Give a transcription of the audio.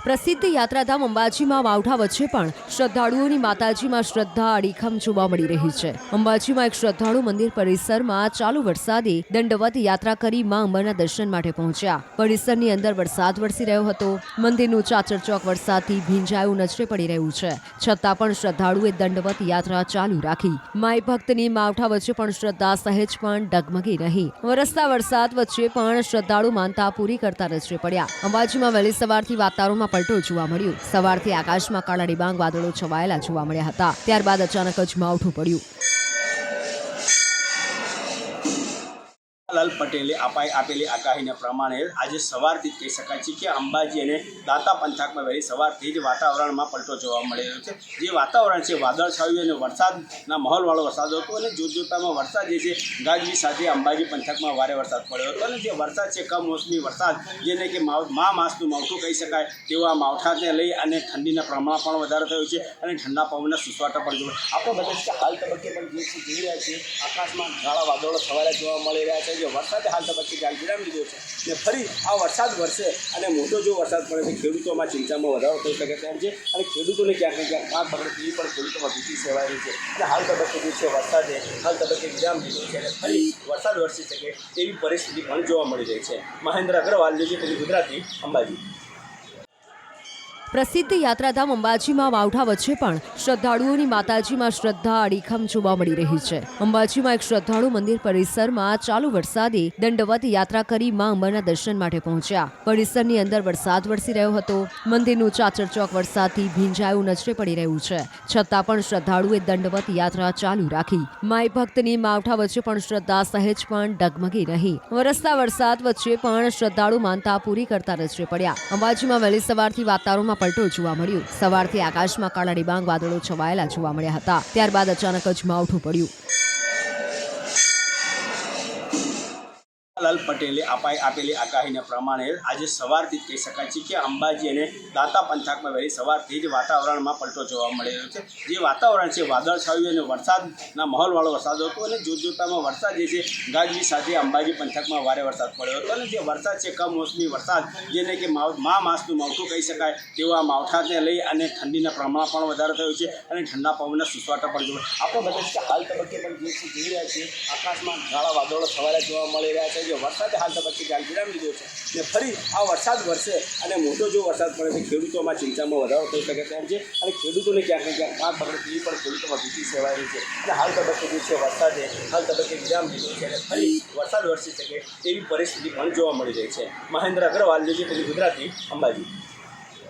પ્રસિદ્ધ યાત્રાધામ અંબાજીમાં માવઠા વચ્ચે પણ શ્રદ્ધાળુઓની માતાજીમાં શ્રદ્ધા અડીખમ જોવા મળી રહી છે। અંબાજીમાં એક શ્રદ્ધાળુ મંદિર પરિસરમાં ચાલુ વરસાદે દંડવત યાત્રા કરી માં અંબાના દર્શન માટે પહોંચ્યા। પરિસરની અંદર વરસાદ વરસી રહ્યો હતો। મંદિરનું ચાચર ચોક વરસાદથી ભીંજાયું નજરે પડી રહ્યું છે, છતાં પણ શ્રદ્ધાળુએ દંડવત યાત્રા ચાલુ રાખી। માય ભક્તની માવઠા વચ્ચે પણ શ્રદ્ધા સહેજ પણ ડગમગી નહીં। વરસતા વરસાદ વચ્ચે પણ શ્રદ્ધાળુ માનતા પૂરી કરતા નજરે પડ્યા। અંબાજીમાં વહેલી સવારથી વાતાવરણમાં પલટો જોવા મળ્યો। સવારથી આકાશમાં કાળા ડિબાંગ વાદળો છવાયેલા જોવા મળ્યા હતા। ત્યારબાદ અચાનક જ માવઠું પડ્યું। લાલ પટેલે આપેલી આગાહીના પ્રમાણે આજે સવારથી જ કહી શકાય છે કે અંબાજી અને દાતા પંથકમાં વહેલી સવારથી જ વાતાવરણમાં પલટો જોવા મળી રહ્યો છે। જે વાતાવરણ છે વાદળછાયું અને વરસાદના માહોલવાળો વરસાદ હતો અને જોતજોતામાં વરસાદ જે છે ગાજવી સાથે અંબાજી પંથકમાં ભારે વરસાદ પડ્યો હતો અને જે વરસાદ છે કમોસમી વરસાદ જેને કે માસનું માવઠું કહી શકાય તેવા માવઠાને લઈ અને ઠંડીના પ્રમાણ પણ વધારો થયો છે અને ઠંડા પવનના સુસવાટા પણ જોવા। આપણે બતાવીએ કે હાલ તબક્કે પણ જે છે જોઈ રહ્યા છીએ આકાશમાં કાળા વાદળો છવાયેલા જોવા મળી રહ્યા છે। વરસાદે હાલ તબક્કે ગાળ વિરામ લીધો છે ને ફરી આ વરસાદ વરસે અને મોટો જો વરસાદ પડે તો ખેડૂતોમાં ચિંતામાં વધારો થઈ શકે તેમ છે અને ખેડૂતોને ક્યાંક ને ક્યાંક પાક પકડે તેવી પણ ખેડૂતોમાં ભીતિ સેવાઈ રહી છે અને હાલ તબક્કે જે છે વરસાદે હાલ તબક્કે વિરામ લીધો છે અને ફરી વરસાદ વરસી શકે તેવી પરિસ્થિતિ પણ જોવા મળી રહી છે। મહેન્દ્ર અગ્રવાલ, ન્યૂઝ ગુજરાતી, અંબાજી। પ્રસિદ્ધ યાત્રાધામ અંબાજીમાં માવઠા વચ્ચે પણ શ્રદ્ધાળુઓની માતાજીમાં શ્રદ્ધા અડીખમ જોવા મળી રહી છે। અંબાજીમાં એક શ્રદ્ધાળુ મંદિર પરિસરમાં ચાલુ વરસાદે દંડવત યાત્રા કરી માં અંબાના દર્શન માટે પહોંચ્યા। પરિસરની અંદર વરસાદ વરસી રહ્યો હતો। મંદિરનું ચાચર ચોક વરસાદથી ભીંજાયું નજરે પડી રહ્યું છે, છતાં પણ શ્રદ્ધાળુએ દંડવત યાત્રા ચાલુ રાખી। માય ભક્તની માવઠા વચ્ચે પણ શ્રદ્ધા સહેજ પણ ડગમગી નહીં। વરસતા વરસાદ વચ્ચે પણ શ્રદ્ધાળુ માનતા પૂરી કરતા નજરે પડ્યા। અંબાજીમાં વહેલી સવારથી વાતાવરણમાં પલટો જોવા મળ્યો। સવારથી આકાશમાં કાળા ડિબાંગ વાદળો છવાયેલા જોવા મળ્યા હતા। ત્યારબાદ અચાનક જ માવઠું પડ્યું। લાલ પટેલે આપેલી આગાહીના પ્રમાણે આજે સવારથી જ કહી શકાય છે કે અંબાજી અને દાતા પંથકમાં વહેલી સવારથી જ વાતાવરણમાં પલટો જોવા મળી રહ્યો છે। જે વાતાવરણ છે વાદળછાયું અને વરસાદના માહોલવાળો વરસાદ હતો અને જોતજોતામાં વરસાદ જે છે ગાજવી સાથે અંબાજી પંથકમાં ભારે વરસાદ પડ્યો હતો અને જે વરસાદ છે કમોસમી વરસાદ જેને કે માસનું માવઠું કહી શકાય તેવા માવઠાને લઈ અને ઠંડીના પ્રમાણ પણ વધારો થયો છે અને ઠંડા પવનના સુસવાટા પણ જોવા। આપણે બતાવીએ કે હાલ તબક્કે પણ જે છે જોઈ રહ્યા છીએ આકાશમાં કાળા વાદળો છવાયેલા જોવા મળી રહ્યા છે। વરસાદે હાલ તબક્કે ગાળ વિરામ લીધો છે ને ફરી આ વરસાદ વરસે અને મોટો જો વરસાદ પડે તો ખેડૂતોમાં ચિંતામાં વધારો થઈ શકે તેમ છે અને ખેડૂતોને ક્યાંક ને ક્યાંક પાક પકડે તેવી પણ ખેડૂતોમાં ભીતિ સેવાઈ રહી છે અને હાલ તબક્કે જે છે વરસાદે હાલ તબક્કે વિરામ લીધો છે અને ફરી વરસાદ વરસી શકે તેવી પરિસ્થિતિ પણ જોવા મળી રહી છે। મહેન્દ્ર અગ્રવાલ, ન્યૂઝ ગુજરાતી, અંબાજી।